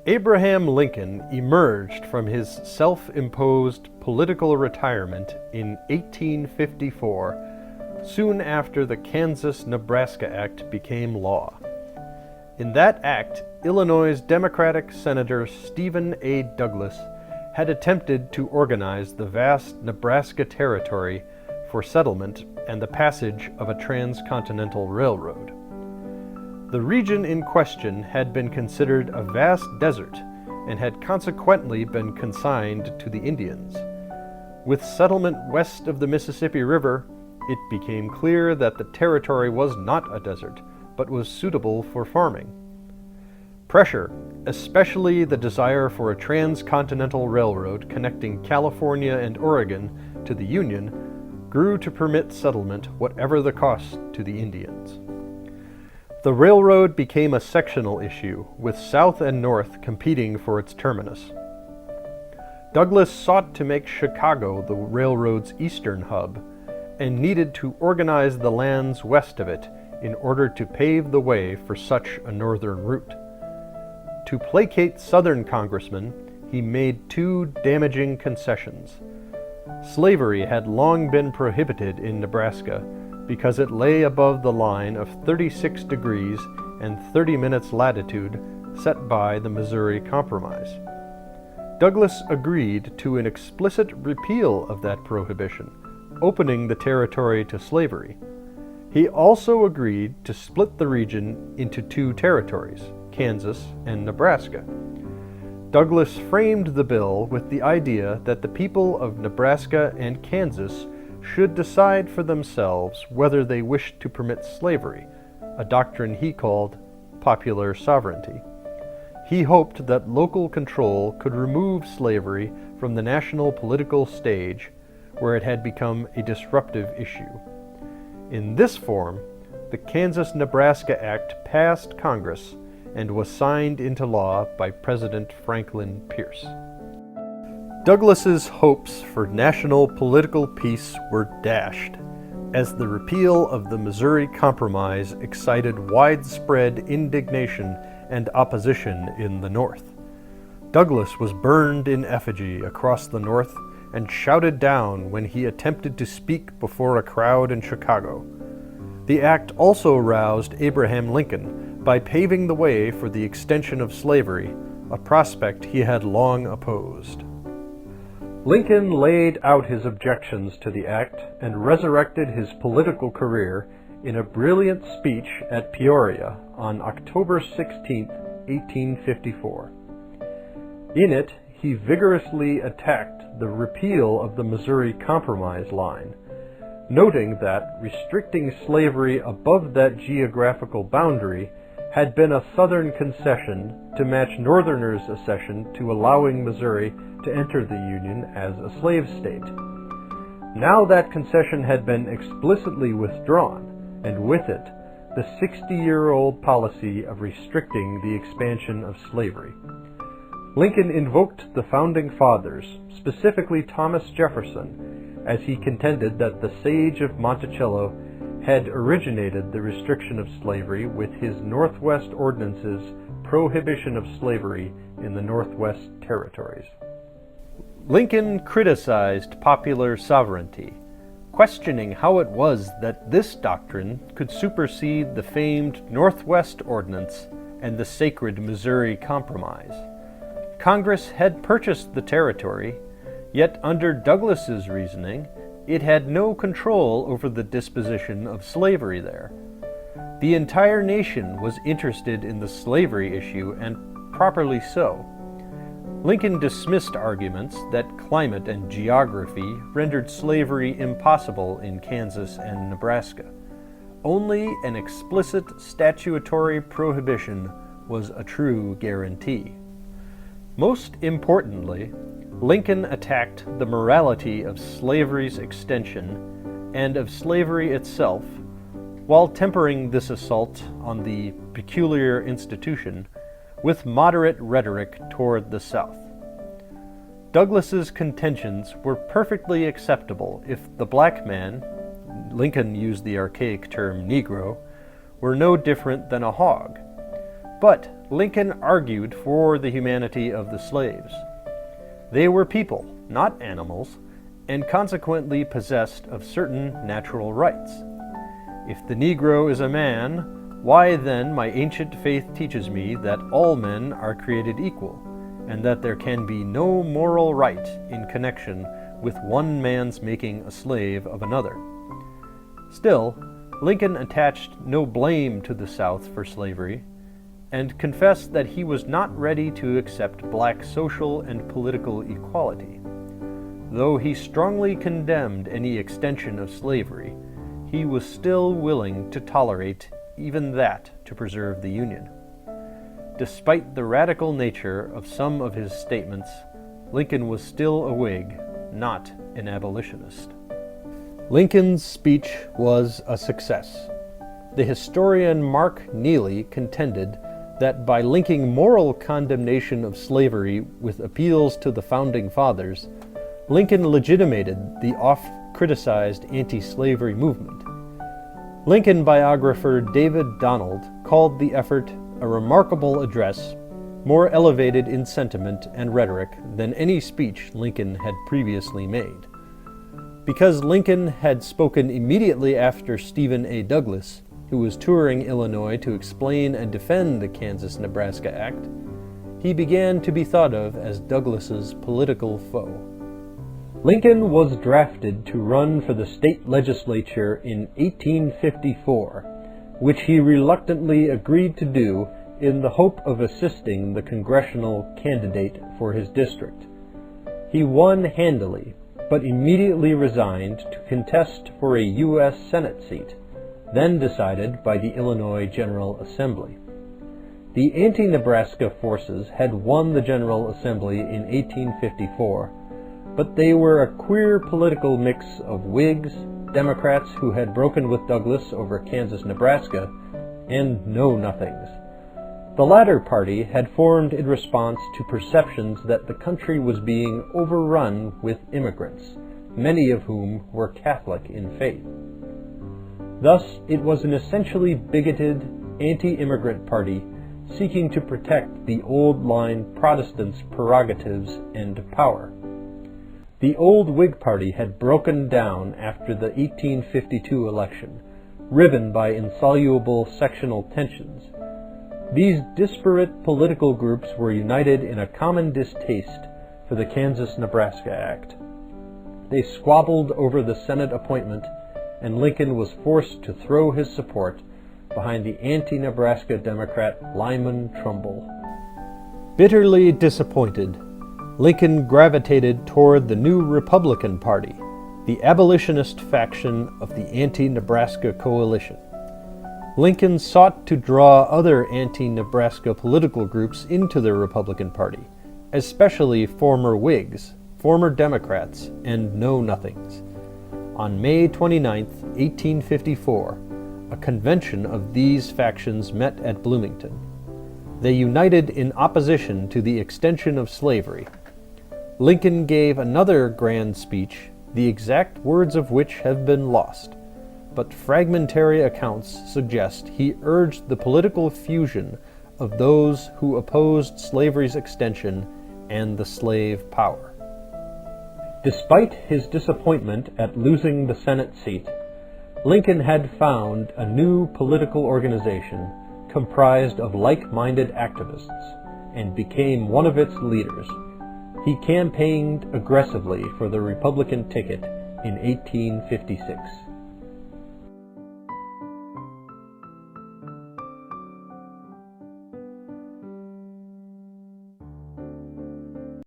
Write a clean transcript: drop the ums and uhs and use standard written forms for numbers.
Abraham Lincoln emerged from his self-imposed political retirement in 1854, soon after the Kansas-Nebraska Act became law. In that act, Illinois' Democratic Senator Stephen A. Douglas had attempted to organize the vast Nebraska territory for settlement and the passage of a transcontinental railroad. The region in question had been considered a vast desert and had consequently been consigned to the Indians. With settlement west of the Mississippi River, it became clear that the territory was not a desert, but was suitable for farming. Pressure, especially the desire for a transcontinental railroad connecting California and Oregon to the Union, grew to permit settlement whatever the cost to the Indians. The railroad became a sectional issue, with South and North competing for its terminus. Douglas sought to make Chicago the railroad's eastern hub, and needed to organize the lands west of it in order to pave the way for such a northern route. To placate Southern congressmen, he made two damaging concessions. Slavery had long been prohibited in Nebraska, because it lay above the line of 36 degrees and 30 minutes latitude set by the Missouri Compromise. Douglas agreed to an explicit repeal of that prohibition, opening the territory to slavery. He also agreed to split the region into two territories, Kansas and Nebraska. Douglas framed the bill with the idea that the people of Nebraska and Kansas should decide for themselves whether they wished to permit slavery, a doctrine he called popular sovereignty. He hoped that local control could remove slavery from the national political stage, where it had become a disruptive issue. In this form, the Kansas-Nebraska Act passed Congress and was signed into law by President Franklin Pierce. Douglas's hopes for national political peace were dashed, as the repeal of the Missouri Compromise excited widespread indignation and opposition in the North. Douglas was burned in effigy across the North and shouted down when he attempted to speak before a crowd in Chicago. The act also roused Abraham Lincoln by paving the way for the extension of slavery, a prospect he had long opposed. Lincoln laid out his objections to the act and resurrected his political career in a brilliant speech at Peoria on October 16, 1854. In it, he vigorously attacked the repeal of the Missouri Compromise line, noting that restricting slavery above that geographical boundary had been a Southern concession to match Northerners' accession to allowing Missouri to enter the Union as a slave state. Now that concession had been explicitly withdrawn, and with it, the 60-year-old policy of restricting the expansion of slavery. Lincoln invoked the Founding Fathers, specifically Thomas Jefferson, as he contended that the Sage of Monticello had originated the restriction of slavery with his Northwest Ordinance's prohibition of slavery in the Northwest Territories. Lincoln criticized popular sovereignty, questioning how it was that this doctrine could supersede the famed Northwest Ordinance and the sacred Missouri Compromise. Congress had purchased the territory, yet under Douglas's reasoning, it had no control over the disposition of slavery there. The entire nation was interested in the slavery issue, and properly so. Lincoln dismissed arguments that climate and geography rendered slavery impossible in Kansas and Nebraska. Only an explicit statutory prohibition was a true guarantee. Most importantly, Lincoln attacked the morality of slavery's extension and of slavery itself, while tempering this assault on the peculiar institution with moderate rhetoric toward the South. Douglas's contentions were perfectly acceptable if the black man, Lincoln used the archaic term Negro, were no different than a hog. But Lincoln argued for the humanity of the slaves. They were people, not animals, and consequently possessed of certain natural rights. If the Negro is a man, why then my ancient faith teaches me that all men are created equal, and that there can be no moral right in connection with one man's making a slave of another. Still, Lincoln attached no blame to the South for slavery, and confessed that he was not ready to accept black social and political equality. Though he strongly condemned any extension of slavery, he was still willing to tolerate even that to preserve the Union. Despite the radical nature of some of his statements, Lincoln was still a Whig, not an abolitionist. Lincoln's speech was a success. The historian Mark Neely contended that by linking moral condemnation of slavery with appeals to the Founding Fathers, Lincoln legitimated the oft-criticized anti-slavery movement. Lincoln biographer David Donald called the effort a remarkable address, more elevated in sentiment and rhetoric than any speech Lincoln had previously made. Because Lincoln had spoken immediately after Stephen A. Douglas, who was touring Illinois to explain and defend the Kansas-Nebraska Act, he began to be thought of as Douglas's political foe. Lincoln was drafted to run for the state legislature in 1854, which he reluctantly agreed to do in the hope of assisting the congressional candidate for his district. He won handily, but immediately resigned to contest for a U.S. Senate seat, then decided by the Illinois General Assembly. The anti-Nebraska forces had won the General Assembly in 1854, but they were a queer political mix of Whigs, Democrats who had broken with Douglas over Kansas-Nebraska, and Know-Nothings. The latter party had formed in response to perceptions that the country was being overrun with immigrants, many of whom were Catholic in faith. Thus, it was an essentially bigoted, anti-immigrant party seeking to protect the old-line Protestants' prerogatives and power. The old Whig Party had broken down after the 1852 election, riven by insoluble sectional tensions. These disparate political groups were united in a common distaste for the Kansas-Nebraska Act. They squabbled over the Senate appointment, and Lincoln was forced to throw his support behind the anti-Nebraska Democrat Lyman Trumbull. Bitterly disappointed, Lincoln gravitated toward the new Republican Party, the abolitionist faction of the anti-Nebraska coalition. Lincoln sought to draw other anti-Nebraska political groups into the Republican Party, especially former Whigs, former Democrats, and Know-Nothings. On May 29, 1854, a convention of these factions met at Bloomington. They united in opposition to the extension of slavery. Lincoln gave another grand speech, the exact words of which have been lost, but fragmentary accounts suggest he urged the political fusion of those who opposed slavery's extension and the slave power. Despite his disappointment at losing the Senate seat, Lincoln had found a new political organization comprised of like-minded activists and became one of its leaders. He campaigned aggressively for the Republican ticket in 1856.